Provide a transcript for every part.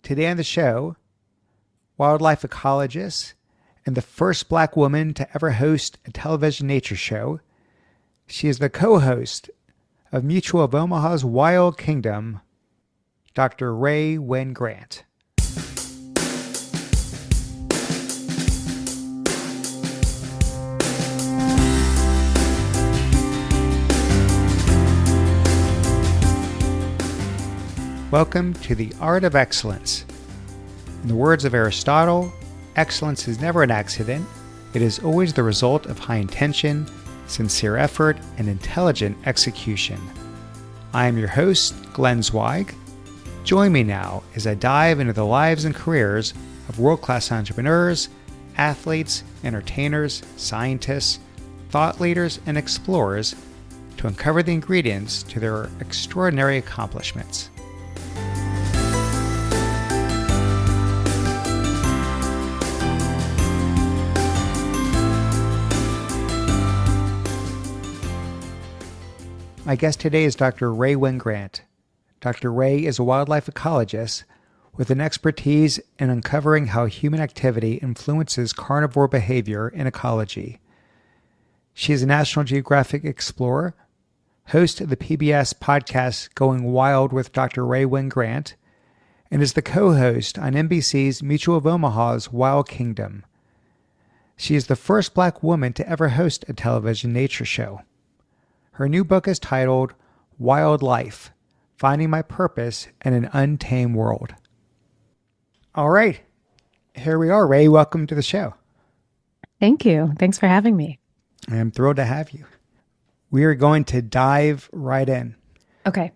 Today on the show, wildlife ecologist and the first Black woman to ever host a television nature show. She is the co-host of Mutual of Omaha's Wild Kingdom, Dr. Rae Wynn-Grant. Welcome to the Art of Excellence. In the words of Aristotle, excellence is never an accident. It is always the result of high intention, sincere effort, and intelligent execution. I am your host, Glenn Zweig. Join me now as I dive into the lives and careers of world-class entrepreneurs, athletes, entertainers, scientists, thought leaders, and explorers to uncover the ingredients to their extraordinary accomplishments. My guest today is Dr. Rae Wynn-Grant. Dr. Rae is a wildlife ecologist with an expertise in uncovering how human activity influences carnivore behavior in ecology. She is a National Geographic Explorer, host of the PBS podcast Going Wild with Dr. Rae Wynn-Grant, and is the co-host on NBC's Mutual of Omaha's Wild Kingdom. She is the first Black woman to ever host a television nature show. Her new book is titled Wild Life: Finding My Purpose in an Untamed World. All right, here we are. Rae, welcome to the show. Thank you. Thanks for having me. I'm thrilled to have you. We are going to dive right in. Okay.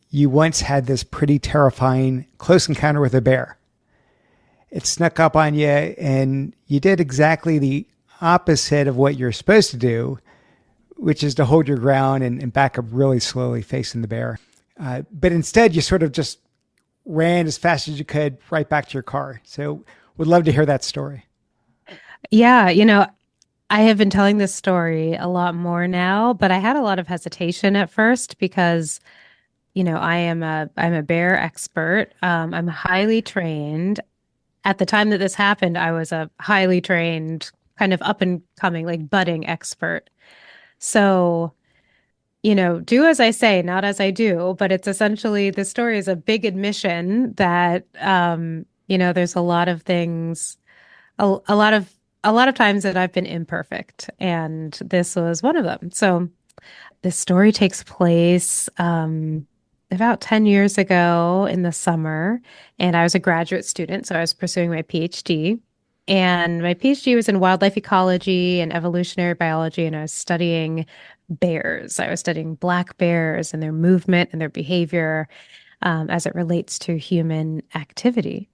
You once had this pretty terrifying close encounter with a bear. It snuck up on you, and you did exactly the opposite of what you're supposed to do, which is to hold your ground and back up really slowly facing the bear. But instead, you sort of just ran as fast as you could right back to your car. So would love to hear that story. Yeah, I have been telling this story a lot more now, but I had a lot of hesitation at first because, I'm a bear expert. I'm highly trained. At the time that this happened, I was a highly trained, kind of up and coming, like budding expert. So, do as I say, not as I do, but it's essentially, the story is a big admission that, there's a lot of things, a lot of times that I've been imperfect, and this was one of them. So this story takes place, about 10 years ago in the summer, and I was a graduate student, so I was pursuing my PhD. And my PhD was in wildlife ecology and evolutionary biology, and I was studying bears. I was studying black bears and their movement and their behavior as it relates to human activity.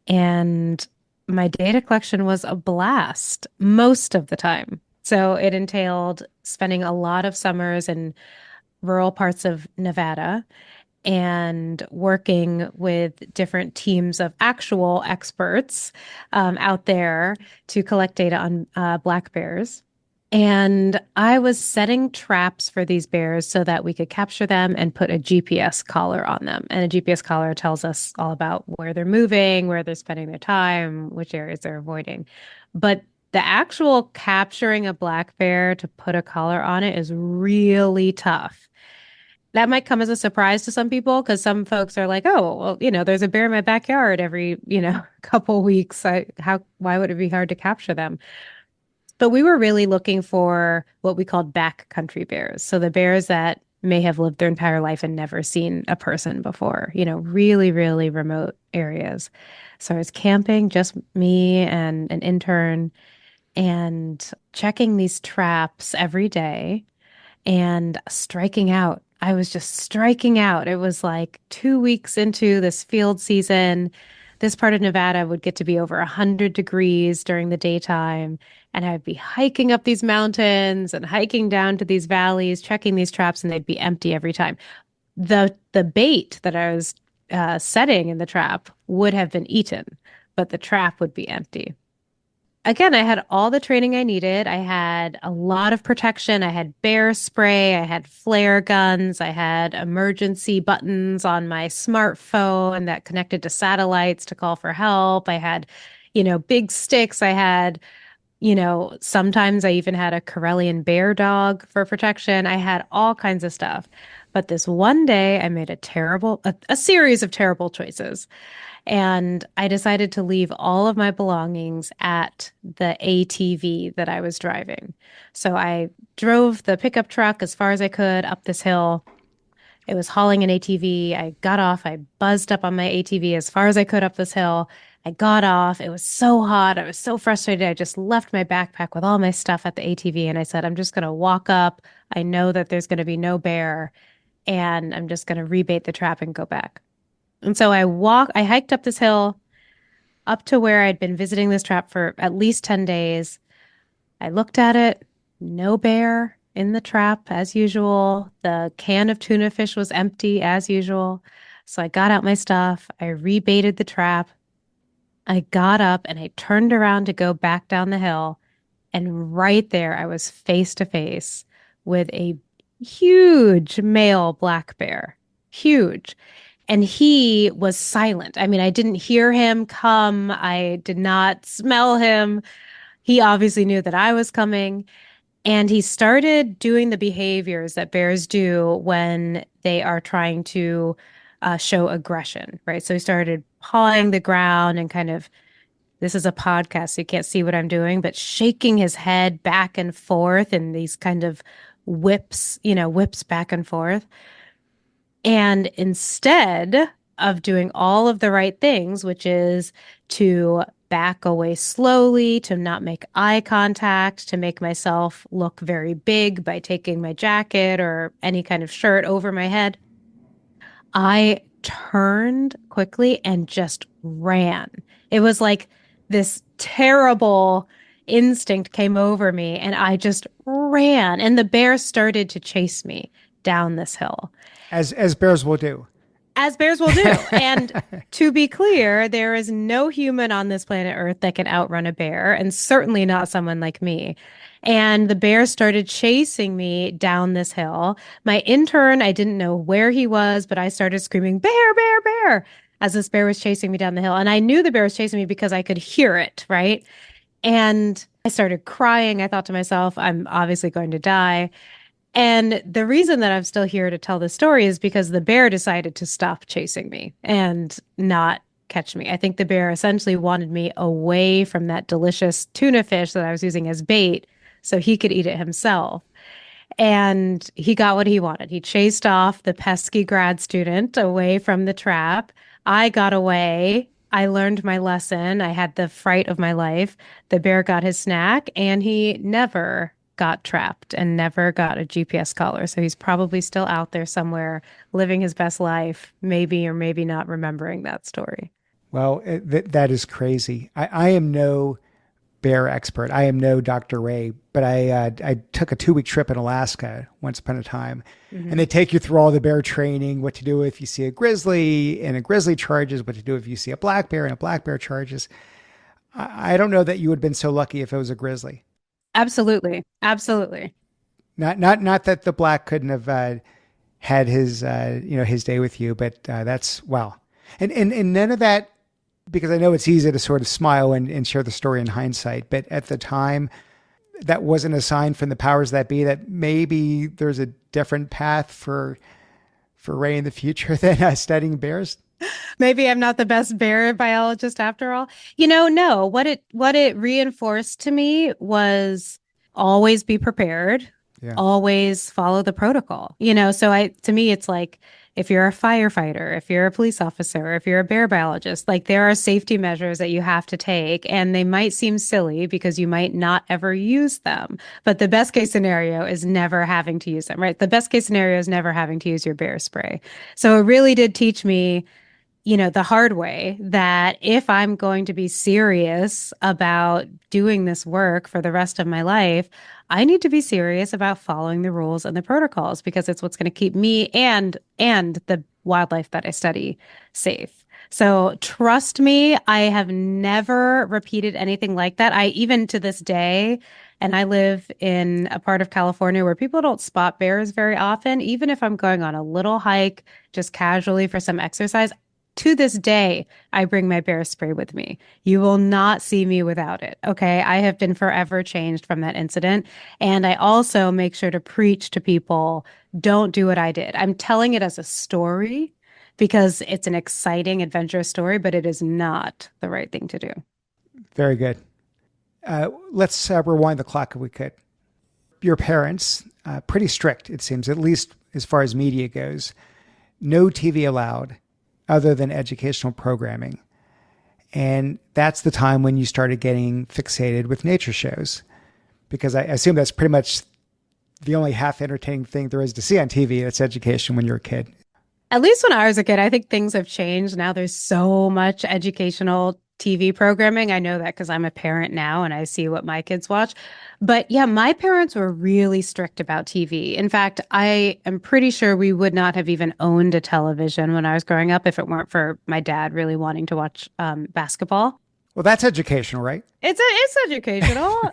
And my data collection was a blast most of the time. So it entailed spending a lot of summers in rural parts of Nevada and working with different teams of actual experts out there to collect data on black bears. And I was setting traps for these bears so that we could capture them and put a GPS collar on them. And a GPS collar tells us all about where they're moving, where they're spending their time, which areas they're avoiding. But the actual capturing a black bear to put a collar on it is really tough. That might come as a surprise to some people because some folks are like, oh, well, there's a bear in my backyard every, couple weeks. Why would it be hard to capture them? But we were really looking for what we called backcountry bears. So the bears that may have lived their entire life and never seen a person before, really, really remote areas. So I was camping, just me and an intern, and checking these traps every day and striking out. I was just striking out. It was like 2 weeks into this field season. This part of Nevada would get to be over 100 degrees during the daytime. And I'd be hiking up these mountains and hiking down to these valleys, checking these traps, and they'd be empty every time. The bait that I was setting in the trap would have been eaten, but the trap would be empty. again, I had all the training I needed. I had a lot of protection. I had bear spray. I had flare guns. I had emergency buttons on my smartphone that connected to satellites to call for help. I had, big sticks. I had, sometimes I even had a Karelian bear dog for protection. I had all kinds of stuff. But this one day, I made a series of terrible choices. And I decided to leave all of my belongings at the ATV that I was driving. So I drove the pickup truck as far as I could up this hill. It was hauling an ATV. I got off. I buzzed up on my ATV as far as I could up this hill. I got off. It was so hot. I was so frustrated. I just left my backpack with all my stuff at the ATV and I said, I'm just going to walk up. I know that there's going to be no bear and I'm just going to rebait the trap and go back. And so I hiked up this hill up to where I'd been visiting this trap for at least 10 days. I looked at it, no bear in the trap as usual. The can of tuna fish was empty as usual. So I got out my stuff, I rebaited the trap. I got up and I turned around to go back down the hill. And right there, I was face to face with a huge male black bear. Huge. And he was silent. I mean, I didn't hear him come. I did not smell him. He obviously knew that I was coming. And he started doing the behaviors that bears do when they are trying to show aggression, right? So he started pawing the ground and kind of, this is a podcast, so you can't see what I'm doing, but shaking his head back and forth in these kind of whips back and forth. And instead of doing all of the right things, which is to back away slowly, to not make eye contact, to make myself look very big by taking my jacket or any kind of shirt over my head, I turned quickly and just ran. It was like this terrible instinct came over me, and I just ran. And the bear started to chase me down this hill. As bears will do. As bears will do. And to be clear, there is no human on this planet Earth that can outrun a bear, and certainly not someone like me. And the bear started chasing me down this hill. My intern, I didn't know where he was, but I started screaming, bear, bear, bear, as this bear was chasing me down the hill. And I knew the bear was chasing me because I could hear it, right? And I started crying. I thought to myself, I'm obviously going to die. And the reason that I'm still here to tell this story is because the bear decided to stop chasing me and not catch me. I think the bear essentially wanted me away from that delicious tuna fish that I was using as bait so he could eat it himself. And he got what he wanted. He chased off the pesky grad student away from the trap. I got away. I learned my lesson. I had the fright of my life. The bear got his snack and he never got trapped and never got a GPS collar. So he's probably still out there somewhere living his best life, maybe or maybe not remembering that story. Well, that is crazy. I am no bear expert. I am no Dr. Ray, but I took a 2-week trip in Alaska once upon a time, and they take you through all the bear training, what to do if you see a grizzly and a grizzly charges, what to do if you see a black bear and a black bear charges. I don't know that you would have been so lucky if it was a grizzly. Absolutely. Absolutely. Not that the black couldn't have had his his day with you, but that's wow. And none of that, because I know it's easy to sort of smile and share the story in hindsight, but at the time, that wasn't a sign from the powers that be that maybe there's a different path for Rae in the future than studying bears. Maybe I'm not the best bear biologist after all. No, what it reinforced to me was always be prepared, Yeah. always follow the protocol. So to me it's like if you're a firefighter, if you're a police officer, if you're a bear biologist, like there are safety measures that you have to take and they might seem silly because you might not ever use them. But the best case scenario is never having to use them, right? The best case scenario is never having to use your bear spray. So it really did teach me the hard way that if I'm going to be serious about doing this work for the rest of my life, I need to be serious about following the rules and the protocols because it's what's going to keep me and the wildlife that I study safe. So trust me, I have never repeated anything like that. I even to this day, and I live in a part of California where people don't spot bears very often, even if I'm going on a little hike, just casually for some exercise. To this day, I bring my bear spray with me. You will not see me without it. Okay. I have been forever changed from that incident. And I also make sure to preach to people, don't do what I did. I'm telling it as a story because it's an exciting, adventurous story, but it is not the right thing to do. Very good. Let's rewind the clock if we could. Your parents, pretty strict, it seems, at least as far as media goes. No TV allowed other than educational programming. And that's the time when you started getting fixated with nature shows, because I assume that's pretty much the only half entertaining thing there is to see on TV. It's education when you're a kid. At least when I was a kid, I think things have changed. Now there's so much educational TV programming. I know that because I'm a parent now and I see what my kids watch. But yeah, my parents were really strict about TV. In fact, I am pretty sure we would not have even owned a television when I was growing up if it weren't for my dad really wanting to watch basketball. Well, that's educational, right? It's educational.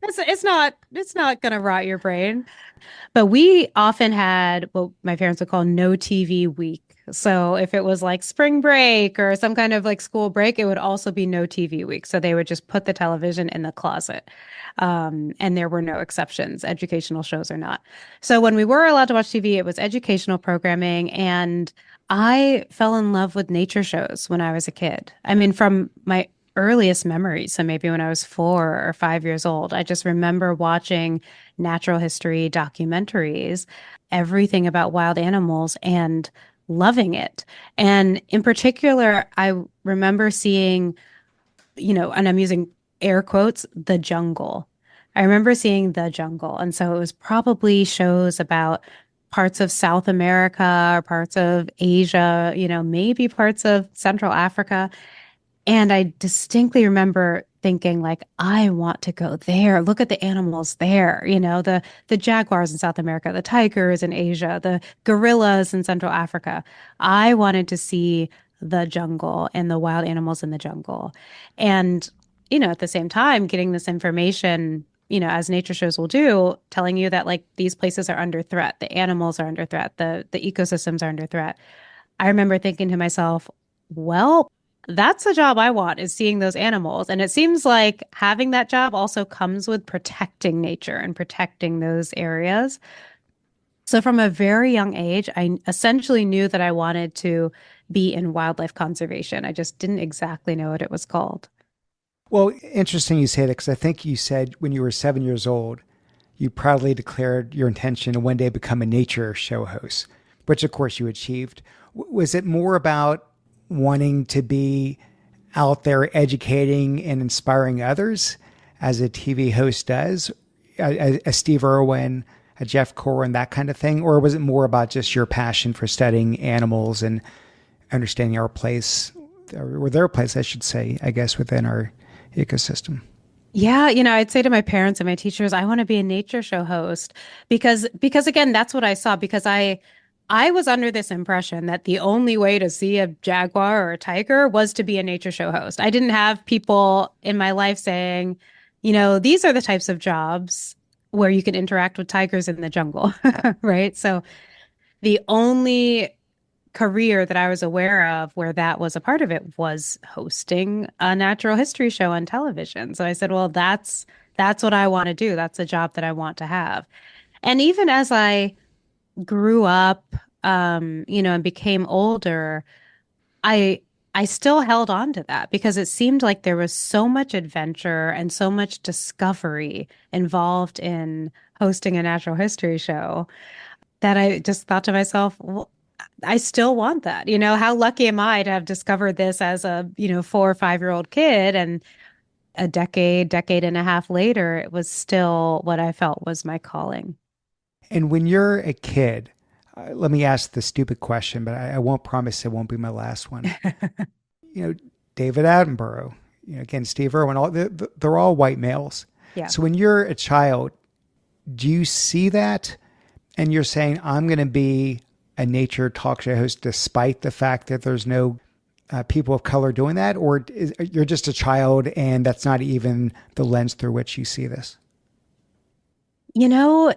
It's not going to rot your brain. But we often had what my parents would call no TV week. So if it was like spring break or some kind of like school break, it would also be no TV week. So they would just put the television in the closet. And there were no exceptions, educational shows or not. So when we were allowed to watch TV, it was educational programming. And I fell in love with nature shows when I was a kid. I mean, from my earliest memories, so maybe when I was 4 or 5 years old, I just remember watching natural history documentaries, everything about wild animals and loving it. And in particular, I remember seeing, and I'm using air quotes, the jungle. I remember seeing the jungle. And so it was probably shows about parts of South America or parts of Asia, maybe parts of Central Africa. And I distinctly remember thinking like, I want to go there. Look at the animals there, the jaguars in South America, the tigers in Asia, the gorillas in Central Africa. I wanted to see the jungle and the wild animals in the jungle. And, at the same time, getting this information, as nature shows will do, telling you that like these places are under threat, the animals are under threat, the ecosystems are under threat. I remember thinking to myself, well, that's a job I want is seeing those animals. And it seems like having that job also comes with protecting nature and protecting those areas. So from a very young age, I essentially knew that I wanted to be in wildlife conservation. I just didn't exactly know what it was called. Well, interesting you say that, because I think you said when you were 7 years old, you proudly declared your intention to one day become a nature show host, which of course you achieved. Was it more about wanting to be out there educating and inspiring others as a TV host does, a Steve Irwin, a Jeff Corwin, that kind of thing? Or was it more about just your passion for studying animals and understanding our place, or their place, I should say, I guess, within our ecosystem? Yeah, I'd say to my parents and my teachers, I want to be a nature show host because again, that's what I saw because I was under this impression that the only way to see a jaguar or a tiger was to be a nature show host. I didn't have people in my life saying, these are the types of jobs where you can interact with tigers in the jungle, right? So the only career that I was aware of where that was a part of it was hosting a natural history show on television. So I said, well, that's what I want to do. That's a job that I want to have. And even as I grew up, and became older, I I still held on to that because it seemed like there was so much adventure and so much discovery involved in hosting a natural history show that I just thought to myself, well, I still want that. How lucky am I to have discovered this as a, 4 or 5 year old kid and a decade and a half later, it was still what I felt was my calling. And when you're a kid, let me ask the stupid question, but I won't promise it won't be my last one. David Attenborough, again, Steve Irwin, they're all white males. Yeah. So when you're a child, do you see that and you're saying, I'm going to be a nature talk show host despite the fact that there's no people of color doing that, or you're just a child and that's not even the lens through which you see this? You know,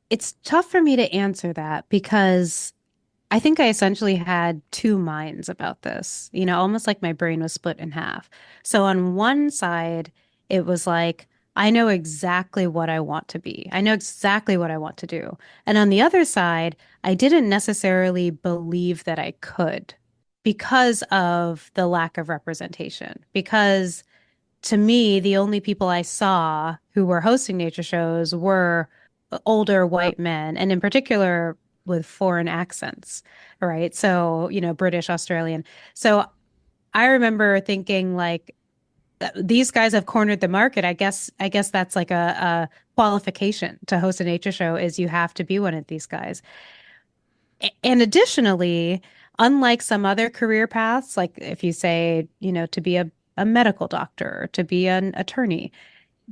it's tough for me to answer that because I think I essentially had two minds about this, almost like my brain was split in half. So on one side, it was like, I know exactly what I want to be. I know exactly what I want to do. And on the other side, I didn't necessarily believe that I could because of the lack of representation. Because to me, the only people I saw who were hosting nature shows were older white men, and in particular with foreign accents, right? So, British, Australian. So I remember thinking like these guys have cornered the market. I guess that's like a qualification to host a nature show is you have to be one of these guys. And additionally, unlike some other career paths, like if you say, to be a medical doctor or to be an attorney,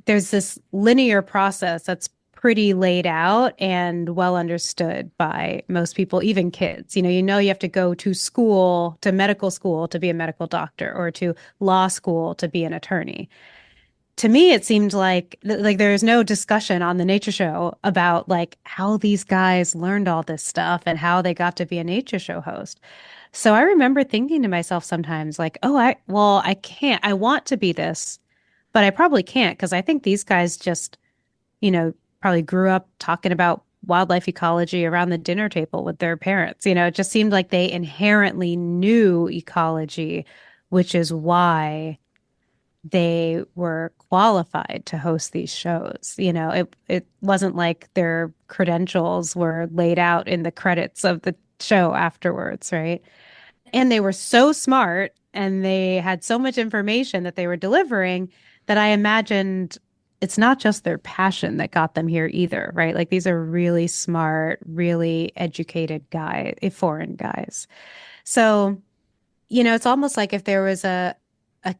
there's this linear process that's pretty laid out and well understood by most people, even kids. You have to go to school, to medical school to be a medical doctor or to law school to be an attorney. To me, it seemed like there's no discussion on the nature show about like how these guys learned all this stuff and how they got to be a nature show host. So I remember thinking to myself sometimes like, oh, I can't. I want to be this, but I probably can't because I think these guys just, you know, probably grew up talking about wildlife ecology around the dinner table with their parents. It just seemed like they inherently knew ecology, which is why they were qualified to host these shows. It wasn't like their credentials were laid out in the credits of the show afterwards, right? And they were so smart and they had so much information that they were delivering that I imagined it's not just their passion that got them here either, right? Like these are really smart, really educated foreign guys. So, it's almost like if there was a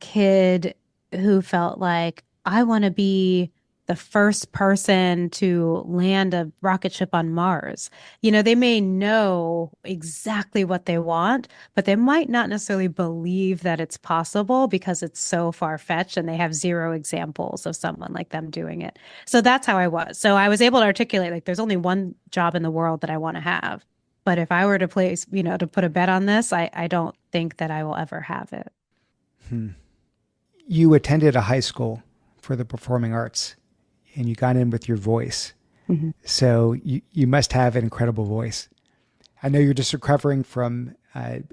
kid who felt like I want to be the first person to land a rocket ship on Mars. They may know exactly what they want, but they might not necessarily believe that it's possible because it's so far-fetched and they have zero examples of someone like them doing it. So that's how I was. So I was able to articulate like there's only one job in the world that I want to have. But if I were to place, to put a bet on this, I don't think that I will ever have it. Hmm. You attended a high school for the performing arts and you got in with your voice. Mm-hmm. So you must have an incredible voice. I know you're just recovering from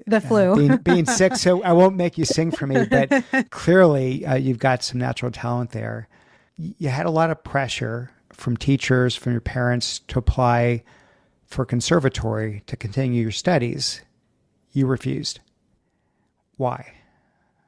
The flu. being sick, so I won't make you sing for me, but clearly you've got some natural talent there. You had a lot of pressure from teachers, from your parents to apply for conservatory to continue your studies. You refused. Why?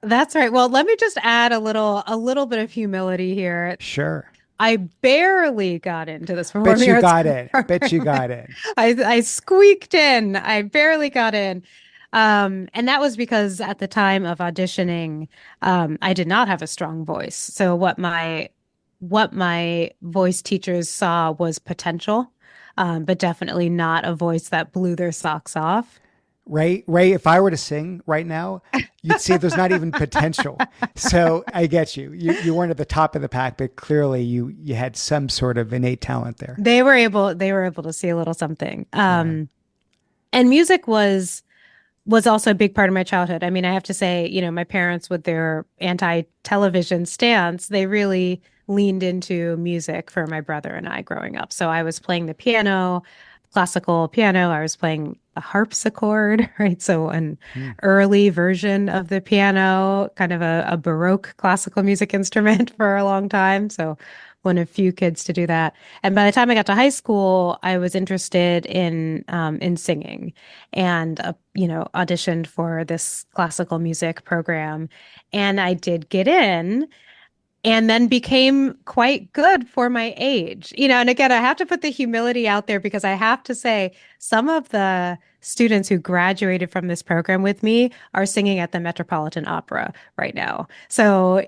That's right. Well, let me just add a little bit of humility here. Sure. I barely got into this Bet performing you arts got in. Bet you program. got in. I squeaked in. I barely got in. And that was because at the time of auditioning, I did not have a strong voice. So what my voice teachers saw was potential, but definitely not a voice that blew their socks off. Rae, if I were to sing right now, you'd see there's not even potential. So I get you. You weren't at the top of the pack, but clearly you had some sort of innate talent there. They were able to see a little something. Yeah. And music was also a big part of my childhood. I mean, I have to say, my parents with their anti-television stance, they really leaned into music for my brother and I growing up. So I was playing the piano, classical piano. I was playing a harpsichord, right? So an Hmm. early version of the piano, kind of a Baroque classical music instrument for a long time. So one of few kids to do that. And by the time I got to high school, I was interested in singing and auditioned for this classical music program, and I did get in and then became quite good for my age. And again, I have to put the humility out there because I have to say some of the students who graduated from this program with me are singing at the Metropolitan Opera right now. So,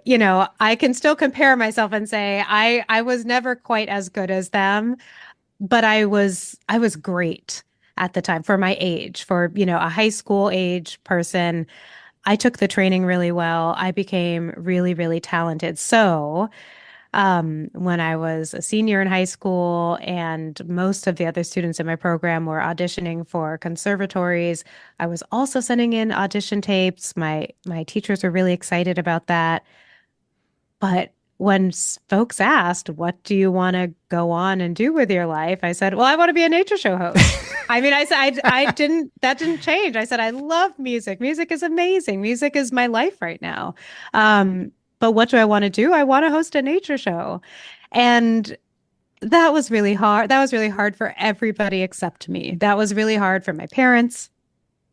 I can still compare myself and say I was never quite as good as them, but I was great at the time for my age, for, a high school age person. I took the training really well. I became really, really talented. So, when I was a senior in high school and most of the other students in my program were auditioning for conservatories, I was also sending in audition tapes. My teachers were really excited about that. But when folks asked, what do you want to go on and do with your life? I said, well, I want to be a nature show host. I mean, I said, I didn't, that didn't change. I said, I love music. Music is amazing. Music is my life right now. But what do I want to do? I want to host a nature show. And that was really hard. That was really hard for everybody except me. That was really hard for my parents.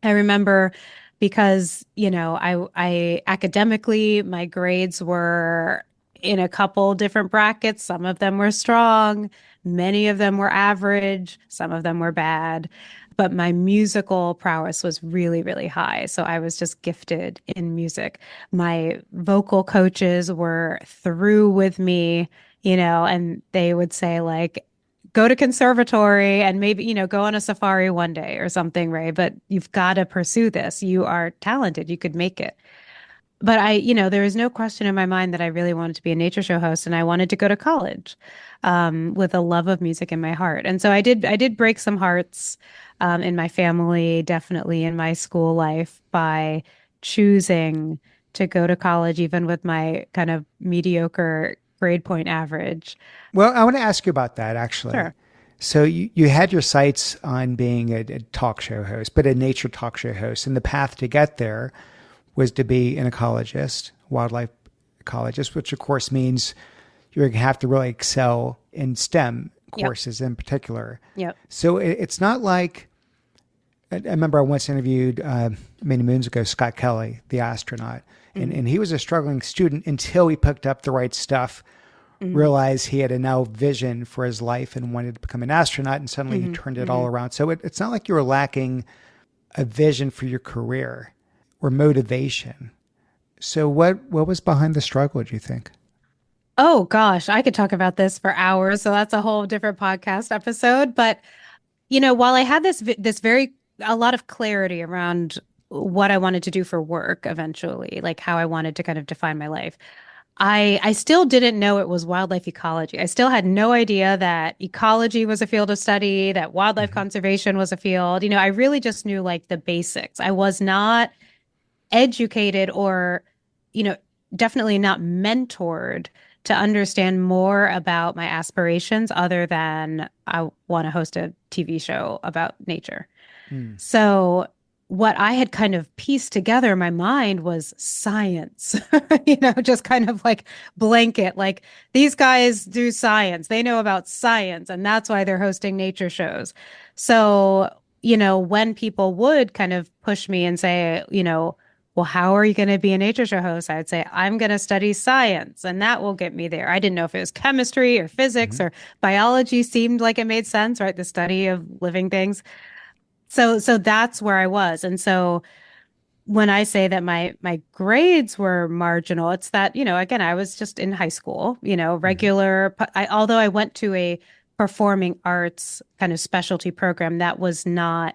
I remember because, I academically, my grades were in a couple different brackets. Some of them were strong, many of them were average, some of them were bad. But my musical prowess was really, really high. So I was just gifted in music. My vocal coaches were through with me, and they would say, like, go to conservatory and maybe, go on a safari one day or something, Ray, but you've got to pursue this. You are talented. You could make it. But there was no question in my mind that I really wanted to be a nature show host and I wanted to go to college, with a love of music in my heart. And so I did break some hearts, in my family, definitely in my school life by choosing to go to college, even with my kind of mediocre grade point average. Well, I want to ask you about that actually. Sure. So you had your sights on being a talk show host, but a nature talk show host, and the path to get there was to be an ecologist, wildlife ecologist, which of course means you're going to have to really excel in STEM Yep. courses in particular. Yep. So it's not like I remember I once interviewed many moons ago Scott Kelly, the astronaut, Hmm. and he was a struggling student until he picked up the right stuff, Hmm. realized he had a now vision for his life and wanted to become an astronaut, and suddenly he Hmm. turned it Hmm. all around. So it's not like you were lacking a vision for your career or motivation. So what was behind the struggle, do you think? Oh gosh, I could talk about this for hours. So that's a whole different podcast episode. But while I had this very a lot of clarity around what I wanted to do for work eventually, like how I wanted to kind of define my life, I still didn't know it was wildlife ecology. I still had no idea that ecology was a field of study, that wildlife Hmm. conservation was a field. I really just knew like the basics. I was not educated or, you know, definitely not mentored to understand more about my aspirations other than I want to host a TV show about nature. Hmm. So what I had kind of pieced together in my mind was science, just kind of like blanket, like these guys do science. They know about science, and that's why they're hosting nature shows. So, when people would kind of push me and say, well, how are you going to be a nature show host? I would say, I'm going to study science, and that will get me there. I didn't know if it was chemistry or physics Hmm. or biology seemed like it made sense, right? The study of living things. So that's where I was. And so when I say that my grades were marginal, it's that, again, I was just in high school, Hmm. regular, although I went to a performing arts kind of specialty program, that was not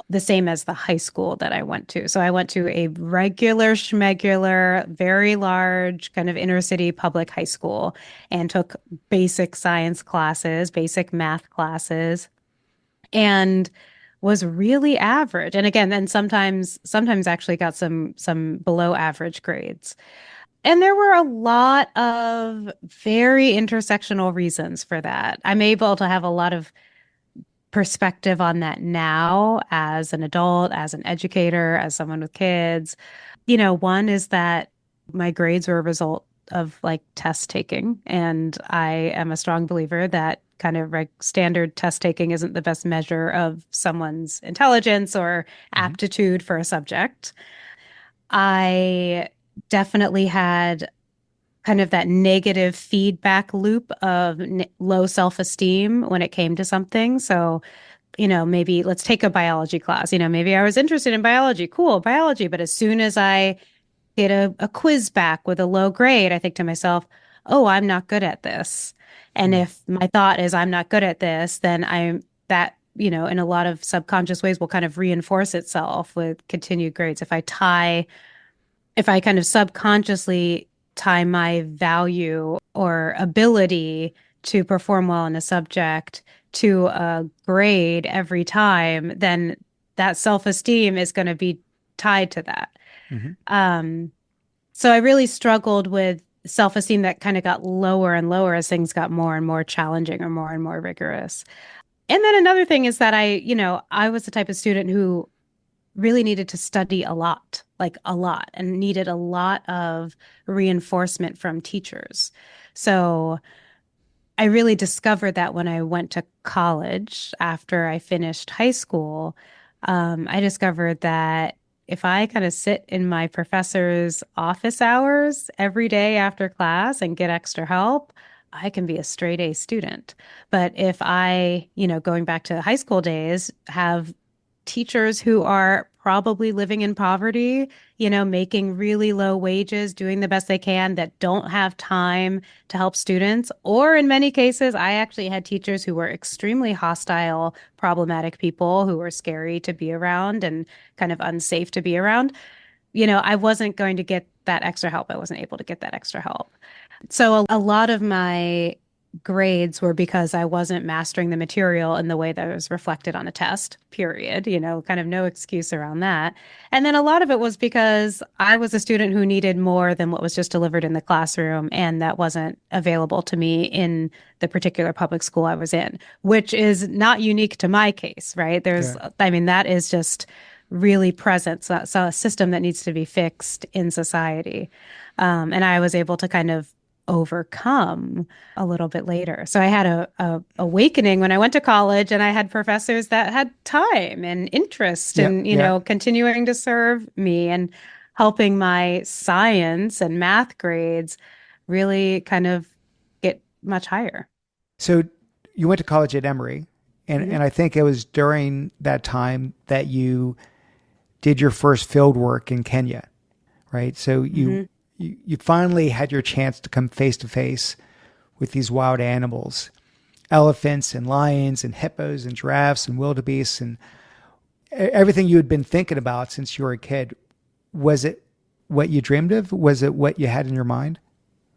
the same as the high school that I went to. So I went to a regular schmegular, very large kind of inner city public high school and took basic science classes, basic math classes, and was really average. And again, then sometimes actually got some below average grades. And there were a lot of very intersectional reasons for that. I'm able to have a lot of perspective on that now as an adult, as an educator, as someone with kids. One is that my grades were a result of like test taking. And I am a strong believer that kind of standard test taking isn't the best measure of someone's intelligence or Hmm. aptitude for a subject. I definitely had kind of that negative feedback loop of low self-esteem when it came to something. So, maybe let's take a biology class. Maybe I was interested in biology, cool, biology. But as soon as I get a quiz back with a low grade, I think to myself, oh, I'm not good at this. And Hmm. if my thought is I'm not good at this, then that in a lot of subconscious ways will kind of reinforce itself with continued grades. If I kind of subconsciously tie my value or ability to perform well in a subject to a grade every time, then that self-esteem is going to be tied to that. Hmm. Um, so I really struggled with self-esteem that kind of got lower and lower as things got more and more challenging or more and more rigorous. And then another thing is that I was the type of student who really needed to study a lot, like a lot, and needed a lot of reinforcement from teachers. So I really discovered that when I went to college after I finished high school. I discovered that if I kind of sit in my professor's office hours every day after class and get extra help, I can be a straight A student. But if I, going back to high school days, have teachers who are probably living in poverty, making really low wages, doing the best they can, that don't have time to help students. Or in many cases, I actually had teachers who were extremely hostile, problematic people who were scary to be around and kind of unsafe to be around. I wasn't going to get that extra help. I wasn't able to get that extra help. So a lot of my grades were because I wasn't mastering the material in the way that it was reflected on a test, period, kind of no excuse around that. And then a lot of it was because I was a student who needed more than what was just delivered in the classroom, and that wasn't available to me in the particular public school I was in, which is not unique to my case, right? Yeah. I mean, that is just really present. So a system that needs to be fixed in society. And I was able to kind of overcome a little bit later. So I had a awakening when I went to college, and I had professors that had time and interest Yeah. in, Yeah. continuing to serve me and helping my science and math grades really kind of get much higher. So you went to college at Emory, Hmm. and I think it was during that time that you did your first field work in Kenya, right? So Hmm. you finally had your chance to come face to face with these wild animals, elephants and lions and hippos and giraffes and wildebeests and everything you had been thinking about since you were a kid. Was it what you dreamed of? Was it what you had in your mind?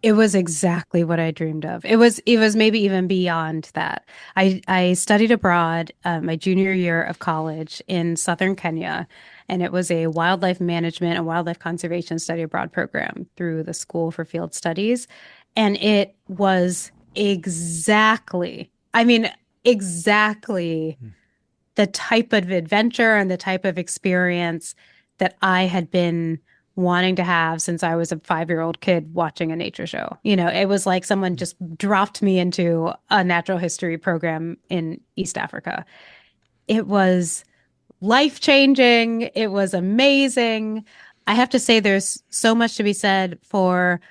It was exactly what I dreamed of. It was maybe even beyond that. I studied abroad my junior year of college in southern Kenya, and it was a wildlife management and wildlife conservation study abroad program through the School for Field Studies. And it was exactly, I mean, exactly the type of adventure and the type of experience that I had been wanting to have since I was a 5-year-old kid watching a nature show. It was like someone just dropped me into a natural history program in East Africa. It was life changing. It was amazing. I have to say, there's so much to be said for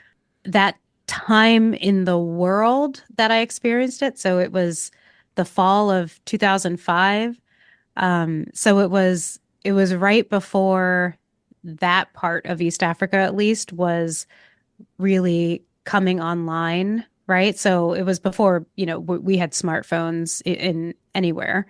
that time in the world that I experienced it. So it was the fall of 2005. So it was right before that part of East Africa, at least, was really coming online, right? So it was before, we had smartphones in anywhere.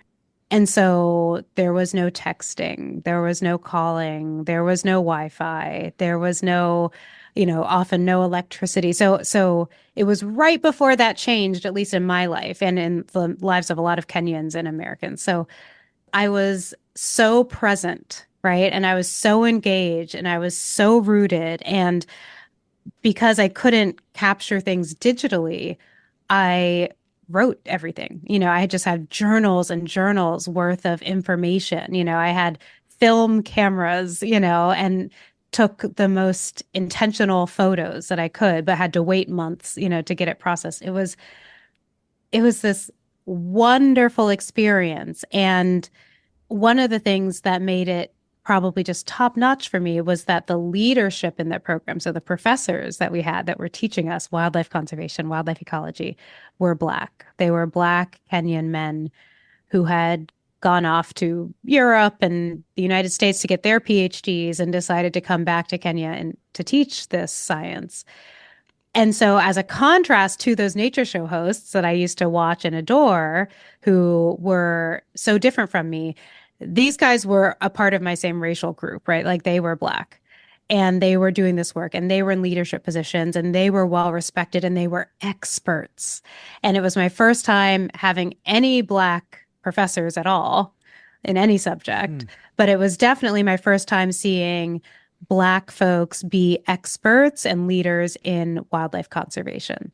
And so there was no texting, there was no calling, there was no Wi-Fi, there was no, often no electricity. So it was right before that changed, at least in my life and in the lives of a lot of Kenyans and Americans. So I was so present, right? And I was so engaged and I was so rooted. And because I couldn't capture things digitally, I wrote everything. I just had journals and journals worth of information. I had film cameras, and took the most intentional photos that I could, but had to wait months, to get it processed. It was this wonderful experience. And one of the things that made it probably just top notch for me was that the leadership in that program, so the professors that we had that were teaching us wildlife conservation, wildlife ecology, were Black. They were Black Kenyan men who had gone off to Europe and the United States to get their PhDs and decided to come back to Kenya and to teach this science. And so, as a contrast to those nature show hosts that I used to watch and adore, who were so different from me, these guys were a part of my same racial group, right? Like they were Black and they were doing this work and they were in leadership positions and they were well respected and they were experts. And it was my first time having any Black professors at all in any Hmm. subject, but it was definitely my first time seeing Black folks be experts and leaders in wildlife conservation.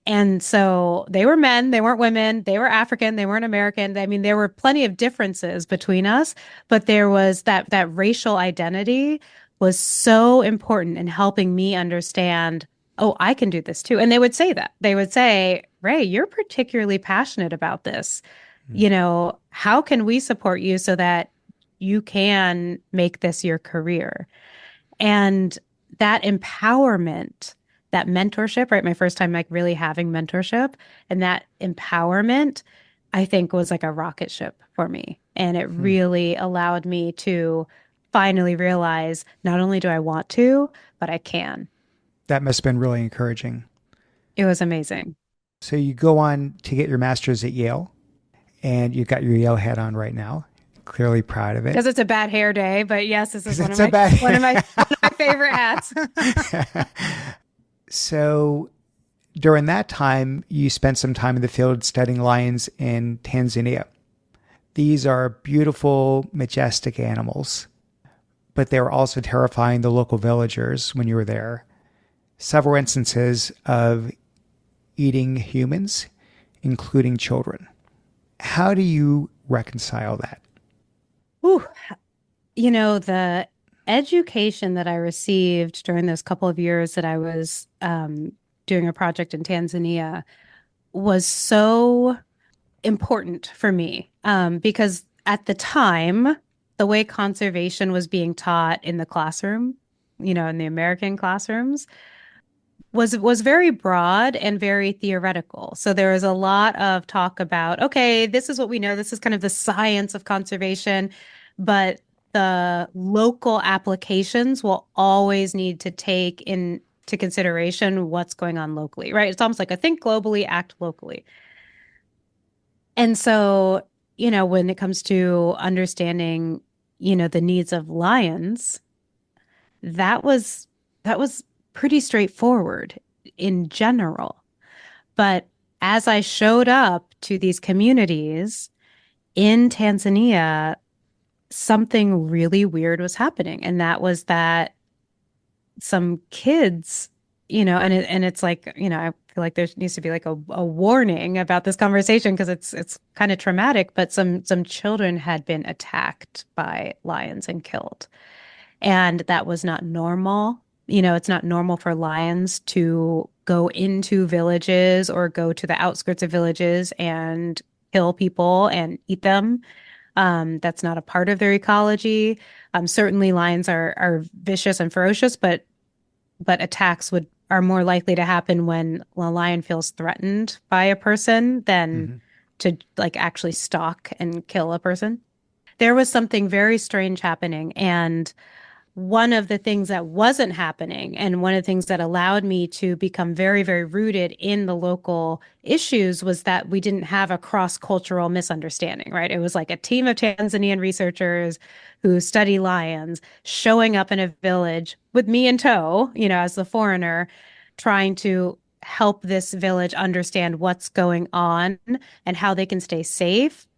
And so they were men, they weren't women, they were African, they weren't American. I mean, there were plenty of differences between us, but there was that racial identity was so important in helping me understand, oh, I can do this too. And they would say that. They would say, Rae, you're particularly passionate about this. Hmm. You know, how can we support you so that you can make this your career? And that empowerment, that mentorship, right? My first time like really having mentorship and that empowerment, I think was like a rocket ship for me. And it Hmm. really allowed me to finally realize not only do I want to, but I can. That must have been really encouraging. It was amazing. So you go on to get your master's at Yale, and you've got your Yale hat on right now. Clearly proud of it. Because it's a bad hair day, but yes, this is Because it's a bad. one of my favorite hats. So during that time, you spent some time in the field studying lions in Tanzania. These are beautiful, majestic animals, but they were also terrifying the local villagers when you were there. Several instances of eating humans, including children. How do you reconcile that? Ooh, you know, the education that I received during those couple of years that I was doing a project in Tanzania was so important for me because at the time, the way conservation was being taught in the classroom, you know, in the American classrooms, was very broad and very theoretical. So there was a lot of talk about, okay, this is what we know. This is kind of the science of conservation, but the local applications will always need to take into consideration what's going on locally, right? It's almost like a think globally, act locally. And so, you know, when it comes to understanding, you know, the needs of lions, that was that was pretty straightforward in general. But as I showed up to these communities in Tanzania, something really weird was happening. And that was that some kids, you know, and it's like, you know, I feel like there needs to be like a warning about this conversation because it's kind of traumatic, but some children had been attacked by lions and killed. And that was not normal. You know, it's not normal for lions to go into villages or go to the outskirts of villages and kill people and eat them. That's not a part of their ecology. Certainly, lions are vicious and ferocious, but attacks would are more likely to happen when a lion feels threatened by a person than Mm-hmm. to like actually stalk and kill a person. There was something very strange happening, and one of the things that wasn't happening and one of the things that allowed me to become very, very rooted in the local issues was that we didn't have a cross-cultural misunderstanding, right? It was like a team of Tanzanian researchers who study lions showing up in a village with me in tow, you know, as the foreigner, trying to help this village understand what's going on and how they can stay safe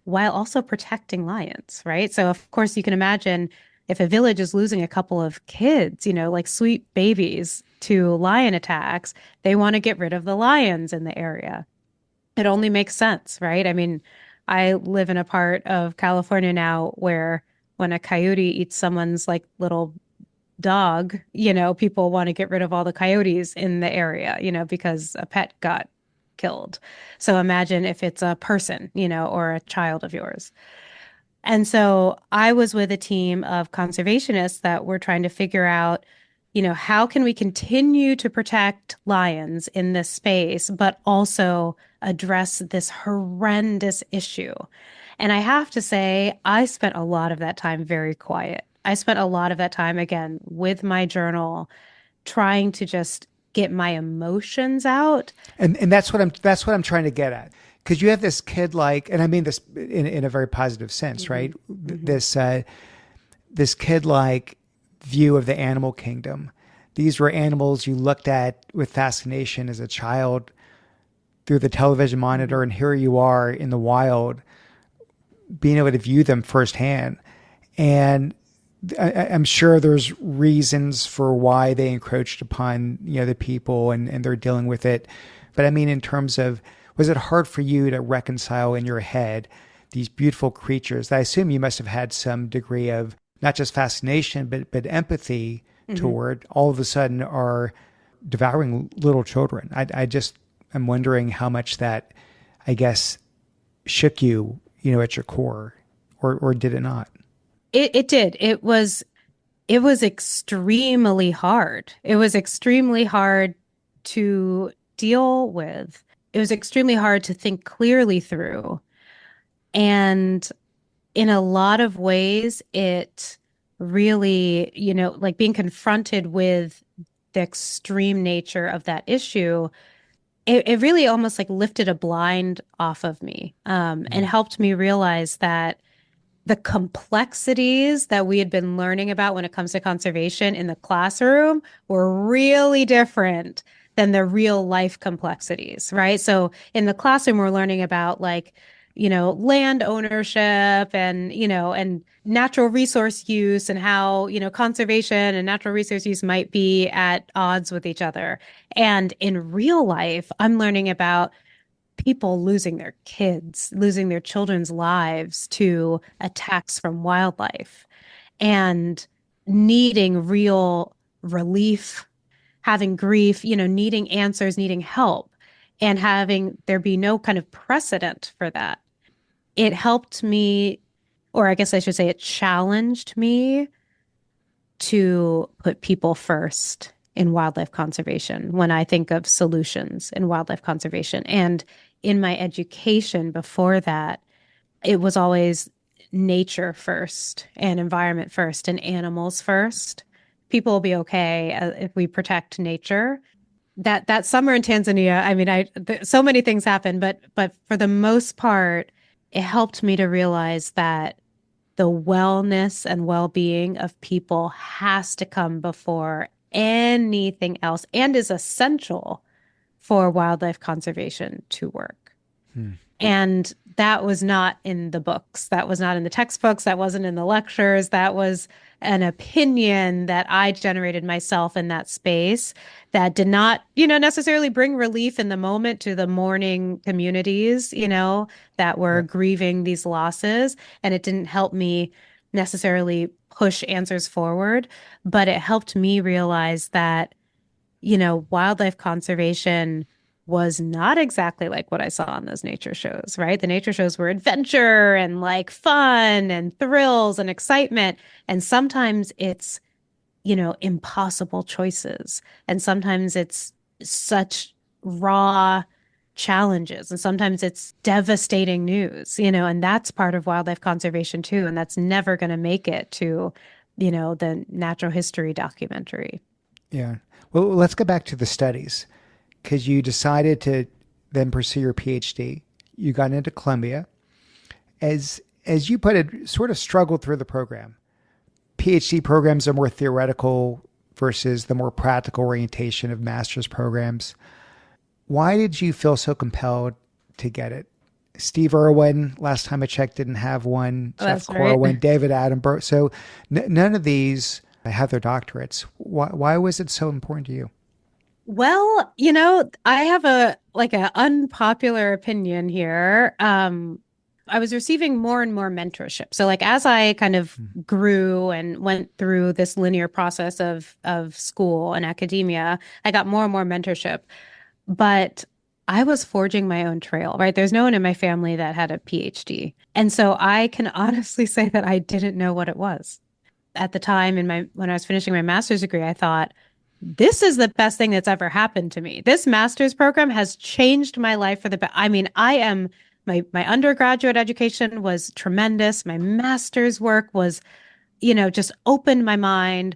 while also protecting lions, right? So, of course, you can imagine if a village is losing a couple of kids, you know, like sweet babies to lion attacks, they want to get rid of the lions in the area. It only makes sense, right? I mean, I live in a part of California now where when a coyote eats someone's like little dog, you know, people want to get rid of all the coyotes in the area, you know, because a pet got killed. So imagine if it's a person, you know, or a child of yours. And so I was with a team of conservationists that were trying to figure out, you know, how can we continue to protect lions in this space, but also address this horrendous issue. And I have to say, I spent a lot of that time very quiet. I spent a lot of that time, again, with my journal, trying to just get my emotions out. And that's what I'm trying to get at. Because you have this kid like, and I mean this in a very positive sense, Mm-hmm. right? Mm-hmm. This kid like view of the animal kingdom. These were animals you looked at with fascination as a child through the television Mm-hmm. monitor, and here you are in the wild, being able to view them firsthand. And I'm sure there's reasons for why they encroached upon, the people, and they're dealing with it. But I mean, in terms of, was it hard for you to reconcile in your head these beautiful creatures that I assume you must have had some degree of not just fascination, but empathy Mm-hmm. toward, all of a sudden are devouring little children? I just, I'm wondering how much that, I guess, shook you, at your core, or did it not? It did. It was extremely hard. It was extremely hard to deal with. It was extremely hard to think clearly through. And in a lot of ways, it really, like being confronted with the extreme nature of that issue, it really almost like lifted a blind off of me, and Mm. helped me realize that the complexities that we had been learning about when it comes to conservation in the classroom were really different than the real life complexities, right? So in the classroom, we're learning about like, land ownership and natural resource use and how, conservation and natural resource use might be at odds with each other. And in real life, I'm learning about people losing their kids, losing their children's lives to attacks from wildlife and needing real relief, having grief, needing answers, needing help, and having there be no kind of precedent for that. It helped me, or I guess I should say, it challenged me to put people first in wildlife conservation when I think of solutions in wildlife conservation. And in my education before that, it was always nature first and environment first and animals first. People will be okay if we protect nature. That summer in Tanzania, I mean, so many things happened, but for the most part, it helped me to realize that the wellness and well-being of people has to come before anything else and is essential for wildlife conservation to work. Hmm. And that was not in the books. That was not in the textbooks. That wasn't in the lectures. That was an opinion that I generated myself in that space that did not, necessarily bring relief in the moment to the mourning communities, that were Yeah. grieving these losses. And it didn't help me necessarily push answers forward, but it helped me realize that wildlife conservation was not exactly like what I saw on those nature shows, right? The nature shows were adventure and like fun and thrills and excitement. And sometimes it's, impossible choices. And sometimes it's such raw challenges. And sometimes it's devastating news, and that's part of wildlife conservation too. And that's never going to make it to, the natural history documentary. Yeah. Well, let's go back to the studies, because you decided to then pursue your PhD. You got into Columbia. As you put it, sort of struggled through the program. PhD programs are more theoretical versus the more practical orientation of master's programs. Why did you feel so compelled to get it? Steve Irwin, last time I checked, didn't have one. Oh, Jeff that's right. Corwin, David Attenborough. So none of these have their doctorates. Why was it so important to you? Well, I have a like an unpopular opinion here. I was receiving more and more mentorship. So like as I kind of Hmm. grew and went through this linear process of school and academia, I got more and more mentorship. But I was forging my own trail, right? There's no one in my family that had a PhD. And so I can honestly say that I didn't know what it was. At the time when I was finishing my master's degree, I thought, this is the best thing that's ever happened to me. This master's program has changed my life for the best. I mean, my undergraduate education was tremendous. My master's work was, just opened my mind.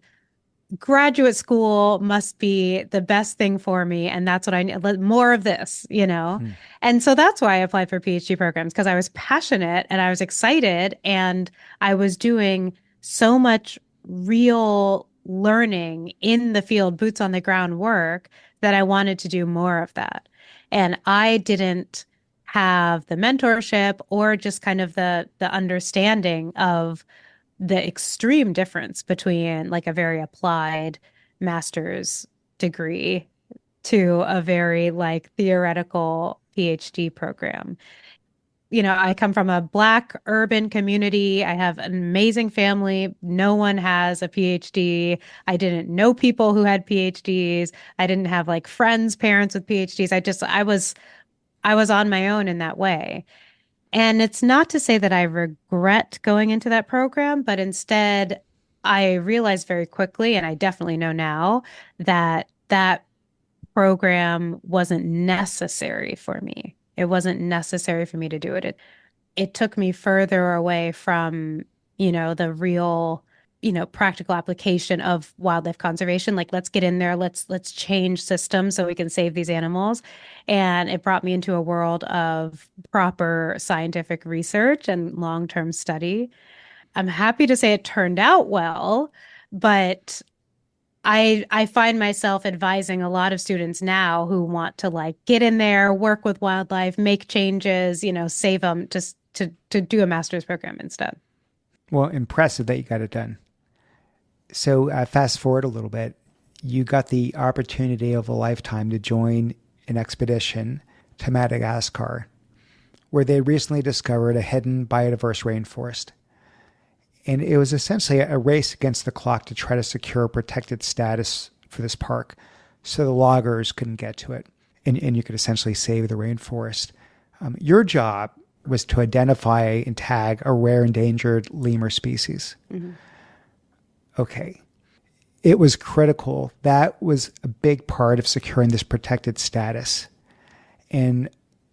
graduate school must be the best thing for me. And that's what I need, more of this. Hmm. And so that's why I applied for PhD programs because I was passionate and I was excited and I was doing so much real learning in the field, boots on the ground work that I wanted to do more of that. And I didn't have the mentorship or just kind of the understanding of the extreme difference between like a very applied master's degree to a very like theoretical PhD program. I come from a Black urban community. I have an amazing family. No one has a PhD. I didn't know people who had PhDs. I didn't have like friends, parents with PhDs. I was on my own in that way. And it's not to say that I regret going into that program, but instead I realized very quickly, and I definitely know now, that that program wasn't necessary for me. It wasn't necessary for me to do it. It took me further away from, the real, practical application of wildlife conservation. Like, let's get in there, let's change systems so we can save these animals. And it brought me into a world of proper scientific research and long-term study. I'm happy to say it turned out well, but I find myself advising a lot of students now who want to like get in there, work with wildlife, make changes, save them just to do a master's program instead. Well, impressive that you got it done. So, fast forward a little bit. You got the opportunity of a lifetime to join an expedition to Madagascar, where they recently discovered a hidden biodiverse rainforest. And it was essentially a race against the clock to try to secure protected status for this park so the loggers couldn't get to it. And you could essentially save the rainforest. Your job was to identify and tag a rare endangered lemur species. Mm-hmm. Okay. It was critical. That was a big part of securing this protected status. And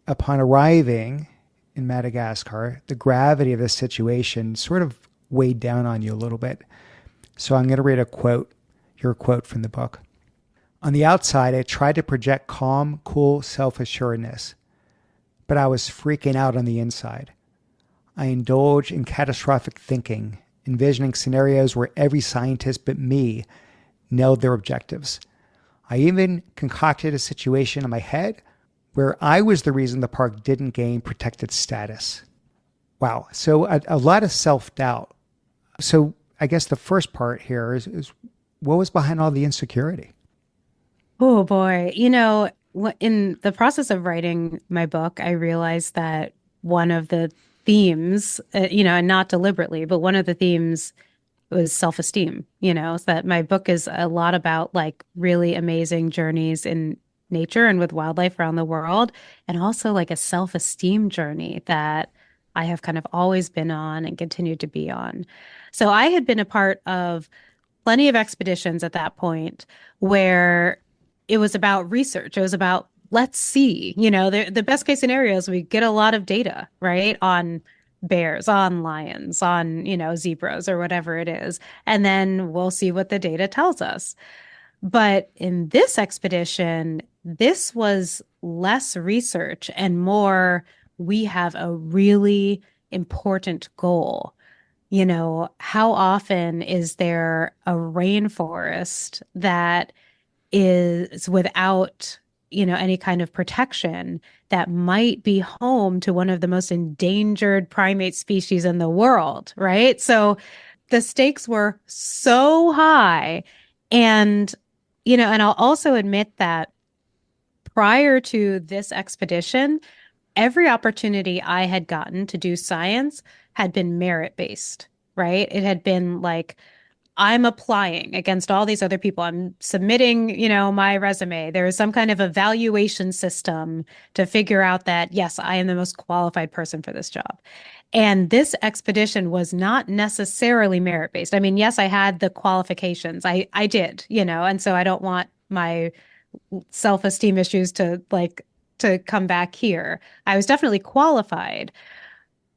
upon arriving in Madagascar, the gravity of the situation sort of weighed down on you a little bit. So I'm going to read your quote from the book. On the outside, I tried to project calm, cool self-assuredness, but I was freaking out on the inside. I indulged in catastrophic thinking, envisioning scenarios where every scientist but me nailed their objectives. I even concocted a situation in my head where I was the reason the park didn't gain protected status. Wow. So a lot of self-doubt. So I guess the first part here is what was behind all the insecurity? Oh boy. In the process of writing my book, I realized that one of the themes, and not deliberately, but one of the themes was self-esteem, so that my book is a lot about like really amazing journeys in nature and with wildlife around the world, and also like a self-esteem journey that I have kind of always been on and continue to be on. So I had been a part of plenty of expeditions at that point where it was about research. It was about let's see, the best case scenario is we get a lot of data, right? On bears, on lions, on, zebras or whatever it is. And then we'll see what the data tells us. But in this expedition, this was less research and more, we have a really important goal. How often is there a rainforest that is without, any kind of protection that might be home to one of the most endangered primate species in the world, right? So the stakes were so high. And, and I'll also admit that prior to this expedition, every opportunity I had gotten to do science had been merit based, right? It had been like, I'm applying against all these other people. I'm submitting, my resume. There is some kind of evaluation system to figure out that, yes, I am the most qualified person for this job. And this expedition was not necessarily merit based. I mean, yes, I had the qualifications. I did, and so I don't want my self-esteem issues to come back here. I was definitely qualified,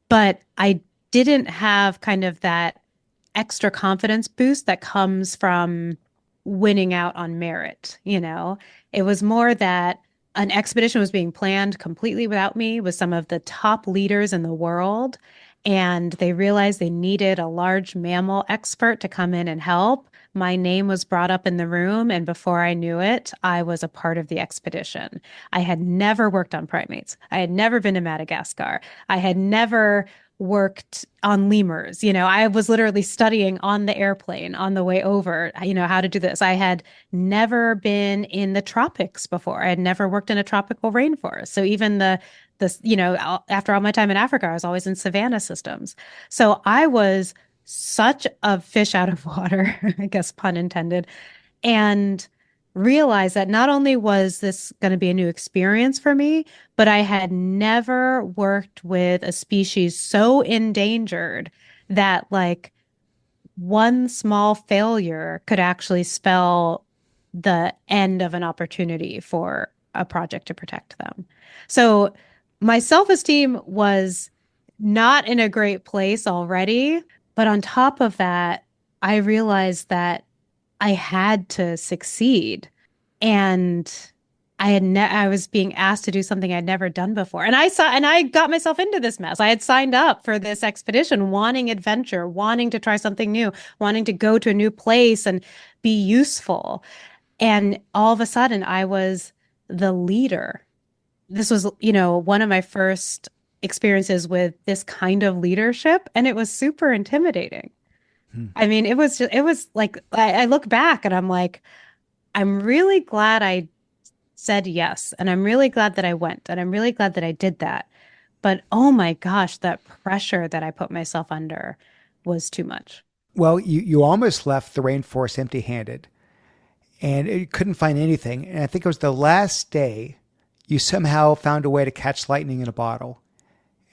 but I didn't have kind of that extra confidence boost that comes from winning out on merit, you know. It was more that an expedition was being planned completely without me with some of the top leaders in the world. And they realized they needed a large mammal expert to come in and help. My name was brought up in the room, and before I knew it, I was a part of the expedition. I had never worked on primates. I had never been to Madagascar. I had never worked on lemurs. You know, I was literally studying on the airplane on the way over, you know, how to do this. I had never been in the tropics before. I had never worked in a tropical rainforest. So even you know, after all my time in Africa, I was always in savanna systems. So I was such a fish out of water, I guess, pun intended, and realized that not only was this going to be a new experience for me, but I had never worked with a species so endangered that like one small failure could actually spell the end of an opportunity for a project to protect them. So my self-esteem was not in a great place already, but on top of that, I realized that I had to succeed. And I was being asked to do something I'd never done before. And I got myself into this mess. I had signed up for this expedition, wanting adventure, wanting to try something new, wanting to go to a new place and be useful. And all of a sudden I was the leader. This was, you know, one of my first experiences with this kind of leadership, and it was super intimidating. Hmm. I mean, it was like, I look back and I'm like, I'm really glad I said yes. And I'm really glad that I went. And I'm really glad that I did that. But oh my gosh, that pressure that I put myself under was too much. Well, you almost left the rainforest empty handed and you couldn't find anything. And I think it was the last day you somehow found a way to catch lightning in a bottle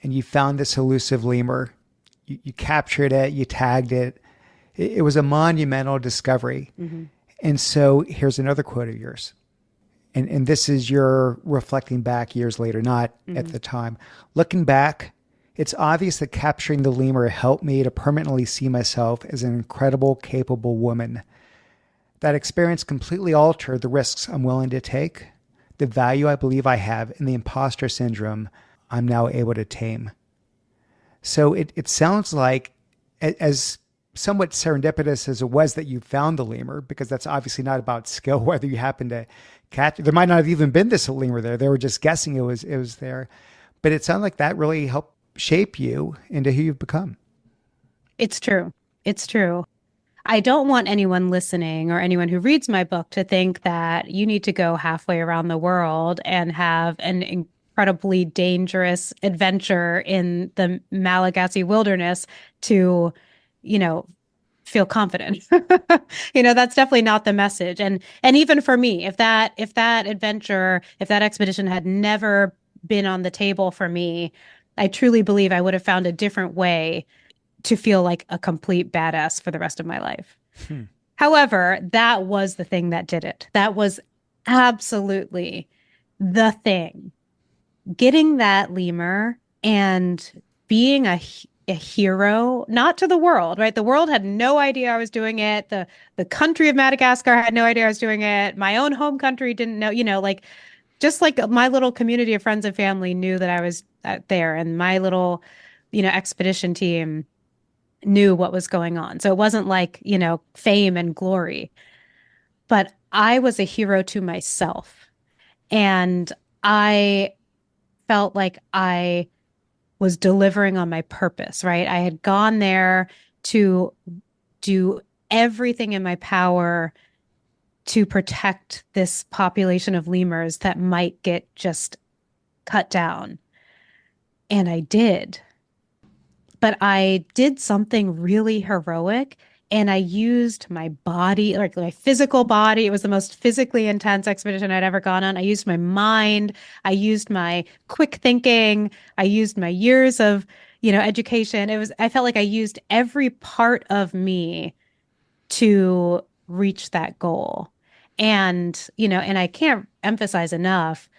and you found this elusive lemur. You captured it, you tagged it. It was a monumental discovery. Hmm. And so here's another quote of yours. And this is your reflecting back years later, not at Hmm. the time. Looking back, it's obvious that capturing the lemur helped me to permanently see myself as an incredible, capable woman. That experience completely altered the risks I'm willing to take, the value I believe I have, and the imposter syndrome I'm now able to tame. So it sounds like, as somewhat serendipitous as it was that you found the lemur, because that's obviously not about skill, whether you happen to catch. There might not have even been this lemur there. They were just guessing it was there. But it sounded like that really helped shape you into who you've become. It's true. It's true. I don't want anyone listening or anyone who reads my book to think that you need to go halfway around the world and have an incredibly dangerous adventure in the Malagasy wilderness to, you know, feel confident. You know, that's definitely not the message. And even for me, if that adventure, if that expedition had never been on the table for me, I truly believe I would have found a different way to feel like a complete badass for the rest of my life. Hmm. However, that was the thing that did it. That was absolutely the thing. Getting that lemur and being a hero, not to the world, right? The world had no idea I was doing it. The country of Madagascar had no idea I was doing it. My own home country didn't know, you know, like just like my little community of friends and family knew that I was there, and my little, you know, expedition team knew what was going on. So it wasn't like, you know, fame and glory, but I was a hero to myself. And I felt like I was delivering on my purpose, right? I had gone there to do everything in my power to protect this population of lemurs that might get just cut down. And I did. But I did something really heroic, and I used my body, like my physical body. It was the most physically intense expedition I'd ever gone on. I used my mind, I used my quick thinking, I used my years of, you know, education. I felt like I used every part of me to reach that goal. And, you know, and I can't emphasize enough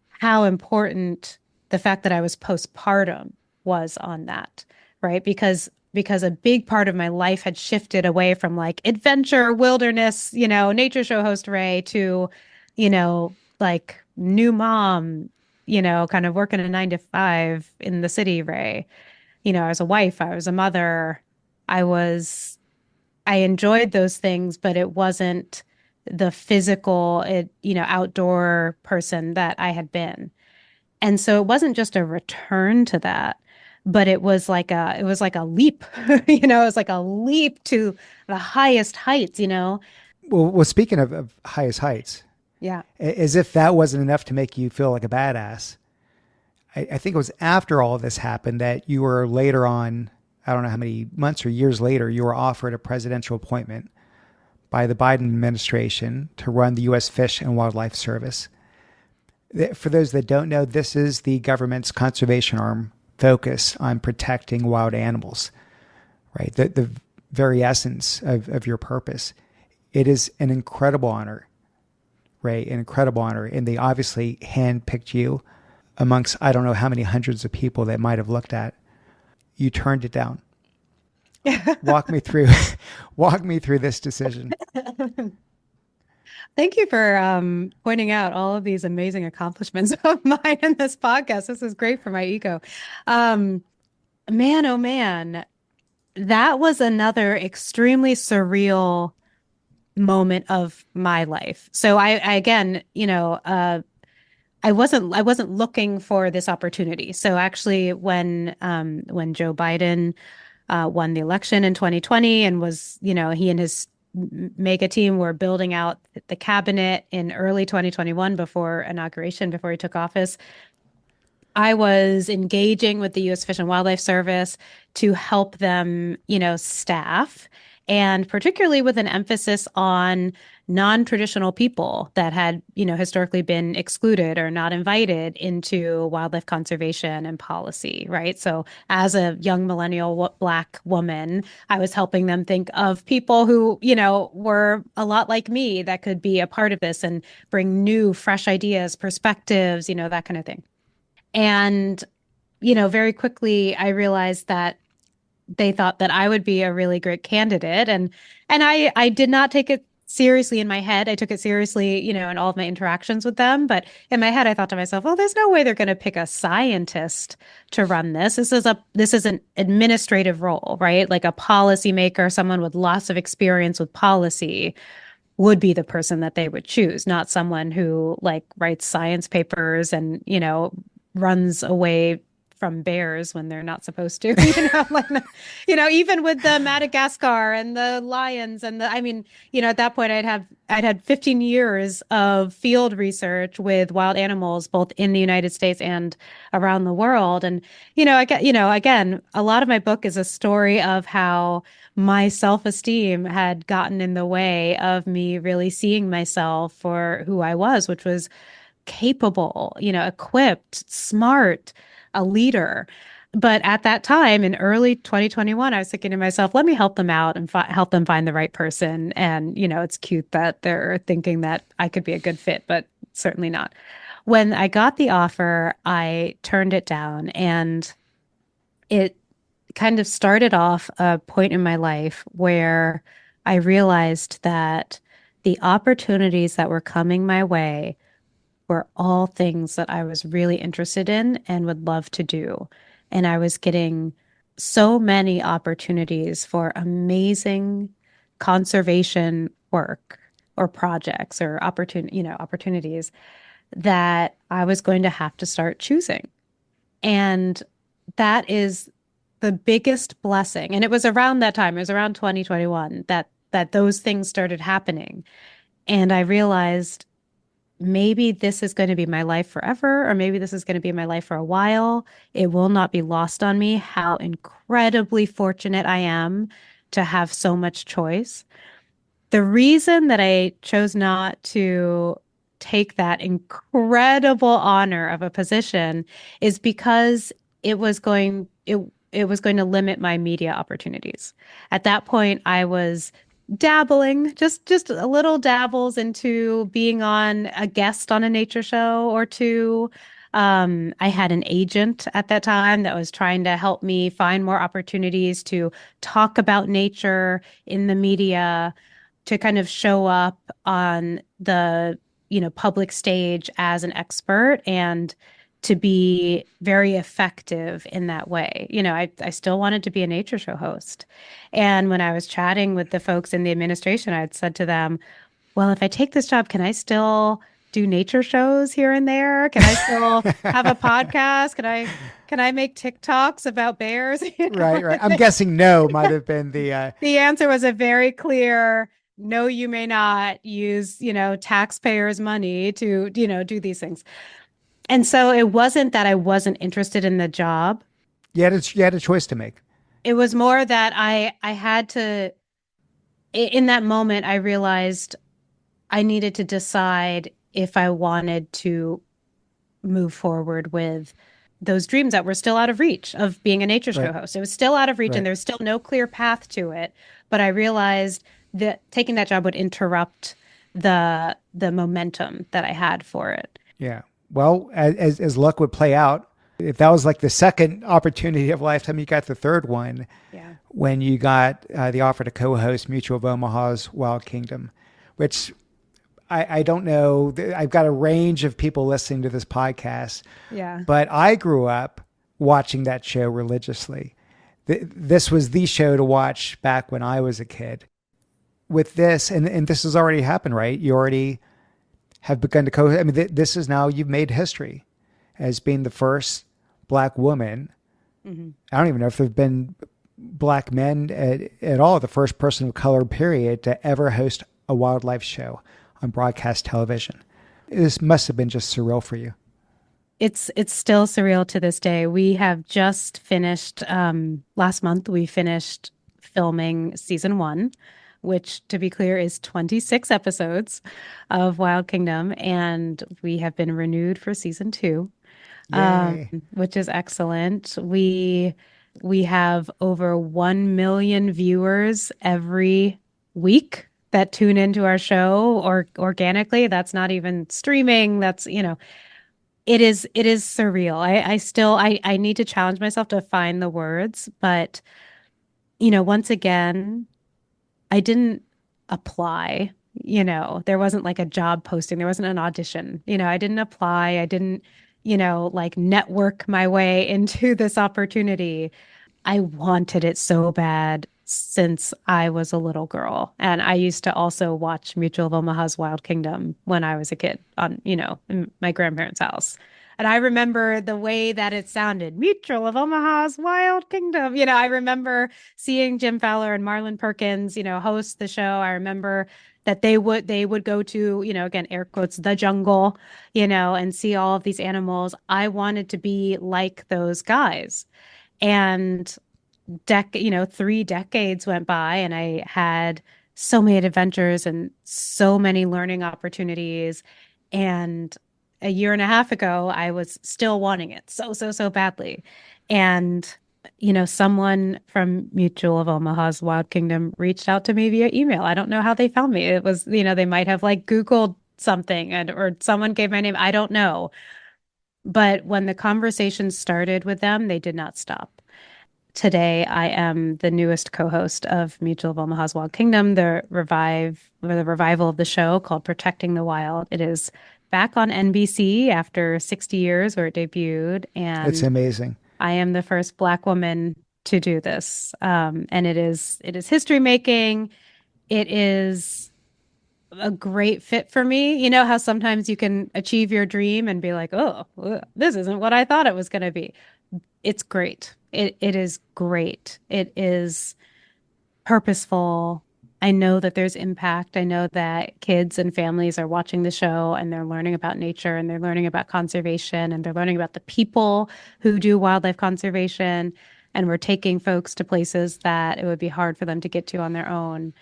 how important the fact that I was postpartum was on that, right? Because because a big part of my life had shifted away from like adventure, wilderness, nature show host Rae to, like new mom, kind of working a 9 to 5 in the city Rae. I was a wife, I was a mother. I was, I enjoyed those things, but it wasn't the physical, outdoor person that I had been. And so it wasn't just a return to that, but it was like a leap, it was like a leap to the highest heights. Well, speaking of highest heights, Yeah. as if that wasn't enough to make you feel like a badass, I think it was after all of this happened that you were later on, I don't know how many months or years later, you were offered a presidential appointment by the Biden administration to run the U.S. Fish and Wildlife Service. For those that don't know, this is the government's conservation arm focused on protecting wild animals, right? The very essence of your purpose. It is an incredible honor, Rae, an incredible honor. And they obviously handpicked you amongst, I don't know how many hundreds of people that might have looked at. You turned it down. Walk me through, walk me through this decision. Thank you for pointing out all of these amazing accomplishments of mine in this podcast. This is great for my ego. Um, Man, oh man, that was another extremely surreal moment of my life. So I again, I wasn't looking for this opportunity. So actually, when Joe Biden won the election in 2020 and was, he and his mega team were building out the cabinet in early 2021 before inauguration, before he took office. I was engaging with the U.S. Fish and Wildlife Service to help them, staff, and particularly with an emphasis on non-traditional people that had, historically been excluded or not invited into wildlife conservation and policy, right? So as a young millennial Black woman, I was helping them think of people who, were a lot like me that could be a part of this and bring new, fresh ideas, perspectives, that kind of thing. And, very quickly I realized that they thought that I would be a really great candidate. And I did not take it seriously in my head. I took it seriously, in all of my interactions with them. But in my head, I thought to myself, well, there's no way they're going to pick a scientist to run this. This is an administrative role, right? Like a policymaker, someone with lots of experience with policy would be the person that they would choose, not someone who like writes science papers and, runs away from bears when they're not supposed to, like, even with the Madagascar and the lions and I mean, at that point I'd had 15 years of field research with wild animals, both in the United States and around the world. And, again, a lot of my book is a story of how my self-esteem had gotten in the way of me really seeing myself for who I was, which was capable, equipped, smart, a leader. But at that time in early 2021, I was thinking to myself, let me help them out and help them find the right person. And, it's cute that they're thinking that I could be a good fit, but certainly not. When I got the offer, I turned it down, and it kind of started off a point in my life where I realized that the opportunities that were coming my way were all things that I was really interested in and would love to do. And I was getting so many opportunities for amazing conservation work or projects or opportunities that I was going to have to start choosing. And that is the biggest blessing. And it was around that time, it was around 2021 that those things started happening. And I realized maybe this is going to be my life forever, or maybe this is going to be my life for a while. It will not be lost on me how incredibly fortunate I am to have so much choice. The reason that I chose not to take that incredible honor of a position is because it was going to limit my media opportunities. At that point, I was dabbling, just a little dabbles into being on a guest on a nature show or two. I had an agent at that time that was trying to help me find more opportunities to talk about nature in the media, to kind of show up on the, public stage as an expert and to be very effective in that way. I still wanted to be a nature show host. And when I was chatting with the folks in the administration, I had said to them, well, if I take this job, can I still do nature shows here and there? Can I still have a podcast? Can I make TikToks about bears? Right, right. I'm guessing no might have been The answer was a very clear no, you may not use, taxpayers' money to, do these things. And so it wasn't that I wasn't interested in the job. you had a choice to make. It was more that I had to, in that moment, I realized I needed to decide if I wanted to move forward with those dreams that were still out of reach of being a nature show Right, host. It was still out of reach and right. there's still no clear path to it. But I realized that taking that job would interrupt the momentum that I had for it. Yeah. Well, as luck would play out, if that was like the second opportunity of a lifetime, you got the third one Yeah. when you got the offer to co-host Mutual of Omaha's Wild Kingdom, which I don't know. I've got a range of people listening to this podcast, Yeah. but I grew up watching that show religiously. This was the show to watch back when I was a kid. With this, and this has already happened, right? You already have begun to I mean, this is now, you've made history as being the first Black woman. Hmm. I don't even know if there have been Black men at all, the first person of color, period, to ever host a wildlife show on broadcast television. This must have been just surreal for you. It's still surreal to this day. We have just finished last month we finished filming season 1, which to be clear is 26 episodes of Wild Kingdom, and we have been renewed for season 2, Yay. which is excellent. We have over 1 million viewers every week that tune into our show or organically. That's not even streaming. That's, it is surreal. I still I need to challenge myself to find the words, but once again, I didn't apply. There wasn't like a job posting, there wasn't an audition. I didn't apply. I didn't, like network my way into this opportunity. I wanted it so bad since I was a little girl. And I used to also watch Mutual of Omaha's Wild Kingdom when I was a kid on, in my grandparents' house. And I remember the way that it sounded, Mutual of Omaha's Wild Kingdom. I remember seeing Jim Fowler and Marlon Perkins, host the show. I remember that they would go to, again, air quotes, the jungle, and see all of these animals. I wanted to be like those guys. And 3 decades went by and I had so many adventures and so many learning opportunities. And a year and a half ago, I was still wanting it so, so, so badly. And, someone from Mutual of Omaha's Wild Kingdom reached out to me via email. I don't know how they found me. It was, they might have like Googled something or someone gave my name. I don't know. But when the conversation started with them, they did not stop. Today, I am the newest co-host of Mutual of Omaha's Wild Kingdom, the revival of the show called Protecting the Wild. It is back on NBC after 60 years where it debuted, It's and amazing. I am the first Black woman to do this. And it is history making. It is a great fit for me. You know how sometimes you can achieve your dream and be like, oh, this isn't what I thought it was going to be. It's great. It is great. It is purposeful. I know that there's impact. I know that kids and families are watching the show and they're learning about nature and they're learning about conservation and they're learning about the people who do wildlife conservation. And we're taking folks to places that it would be hard for them to get to on their own.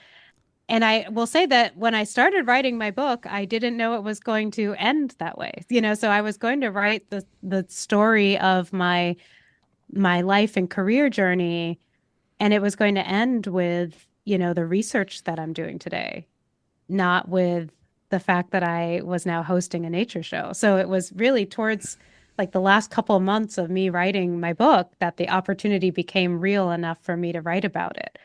And I will say that when I started writing my book, I didn't know it was going to end that way. So I was going to write the story of my life and career journey, and it was going to end with, the research that I'm doing today, not with the fact that I was now hosting a nature show. So it was really towards like the last couple of months of me writing my book that the opportunity became real enough for me to write about it.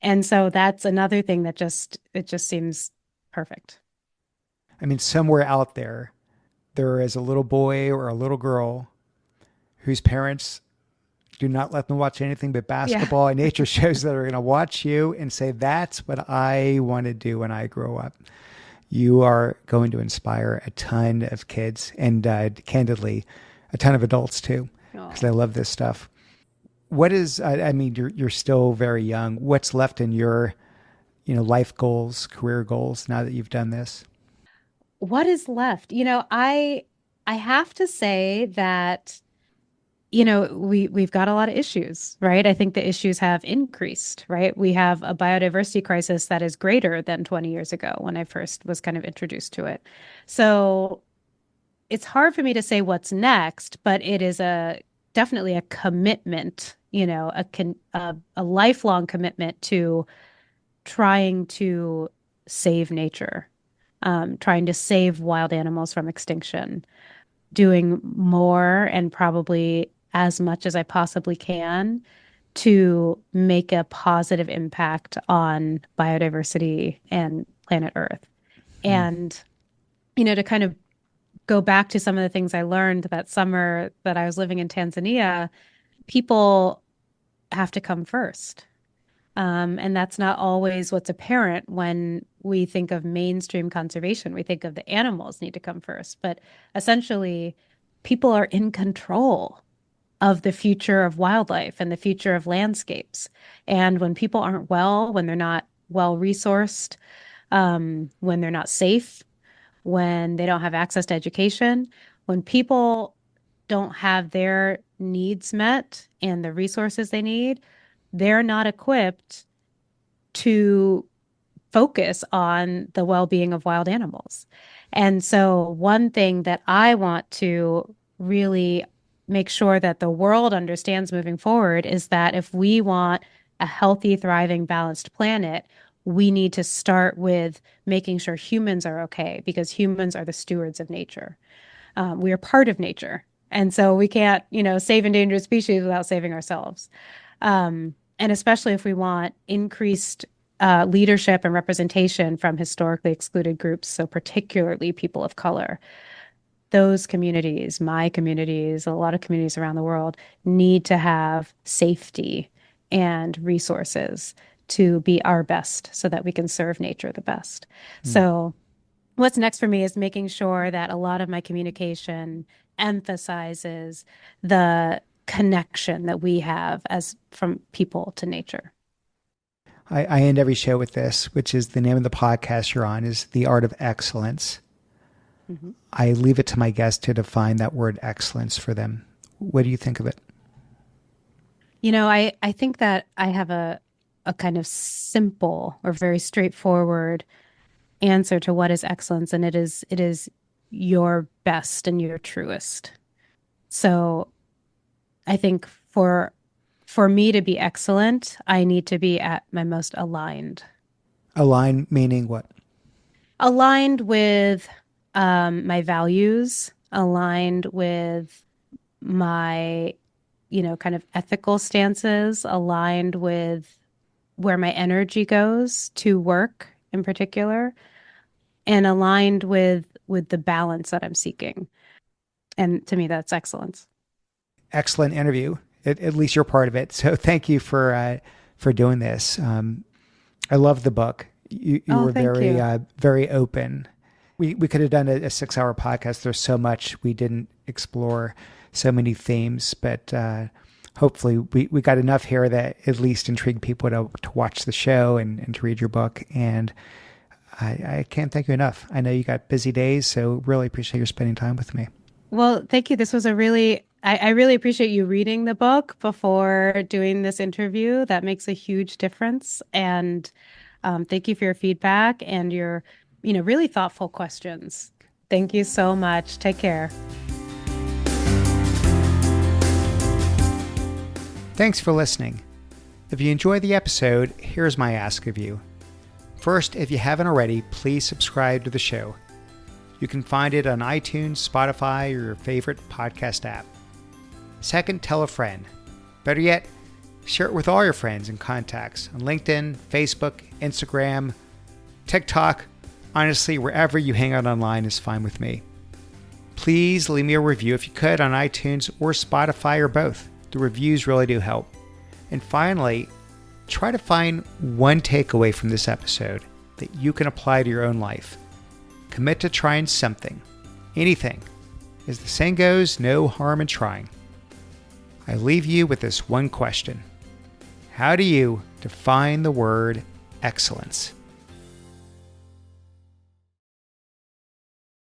And so that's another thing that it just seems perfect. I mean, somewhere out there, there is a little boy or a little girl whose parents do not let them watch anything but Yeah. basketball and nature shows that are going to watch you and say, that's what I want to do when I grow up. You are going to inspire a ton of kids and candidly, a ton of adults too, because Oh. they love this stuff. What is, I mean, you're still very young. What's left in your, life goals, career goals now that you've done this? What is left? I have to say that we've got a lot of issues, right? I think the issues have increased, right? We have a biodiversity crisis that is greater than 20 years ago when I first was kind of introduced to it. So it's hard for me to say what's next, but it is a definitely a commitment, a lifelong commitment to trying to save nature, trying to save wild animals from extinction, doing more and probably as much as I possibly can to make a positive impact on biodiversity and planet Earth. Hmm. And, to kind of go back to some of the things I learned that summer that I was living in Tanzania, people have to come first. And that's not always what's apparent when we think of mainstream conservation. We think of the animals need to come first, but essentially, people are in control of the future of wildlife and the future of landscapes. And when people aren't well, when they're not well resourced, when they're not safe, when they don't have access to education, when people don't have their needs met and the resources they need, they're not equipped to focus on the well-being of wild animals. And so one thing that I want to really make sure that the world understands moving forward is that if we want a healthy, thriving, balanced planet, we need to start with making sure humans are okay because humans are the stewards of nature. We are part of nature. And so we can't, save endangered species without saving ourselves. And especially if we want increased leadership and representation from historically excluded groups, so particularly people of color, those communities, my communities, a lot of communities around the world need to have safety and resources to be our best so that we can serve nature the best. Hmm. So, what's next for me is making sure that a lot of my communication emphasizes the connection that we have as from people to nature. I end every show with this, which is the name of the podcast you're on, is The Art of Excellence. Mhm. I leave it to my guests to define that word excellence for them. What do you think of it? I think that I have a kind of simple or very straightforward answer to what is excellence, and it is your best and your truest. So I think for me to be excellent, I need to be at my most aligned. Align meaning what? Aligned with my values, aligned with my, kind of ethical stances, aligned with where my energy goes to work in particular, and aligned with the balance that I'm seeking. And to me, that's excellence. Excellent interview. At least you're part of it. So thank you for doing this. I love the book. You Oh, were thank very you. very open. We could have done a 6 hour podcast. There's so much we didn't explore, so many themes, but hopefully we got enough here that at least intrigue people to watch the show and to read your book. And I can't thank you enough. I know you got busy days, so really appreciate your spending time with me. Well, thank you. This was I really appreciate you reading the book before doing this interview. That makes a huge difference. And thank you for your feedback and your, really thoughtful questions. Thank you so much. Take care. Thanks for listening. If you enjoyed the episode, here's my ask of you. First, if you haven't already, please subscribe to the show. You can find it on iTunes, Spotify, or your favorite podcast app. Second, tell a friend. Better yet, share it with all your friends and contacts on LinkedIn, Facebook, Instagram, TikTok. Honestly, wherever you hang out online is fine with me. Please leave me a review if you could on iTunes or Spotify or both. The reviews really do help. And finally, try to find one takeaway from this episode that you can apply to your own life. Commit to trying something, anything. As the saying goes, no harm in trying. I leave you with this one question. How do you define the word excellence?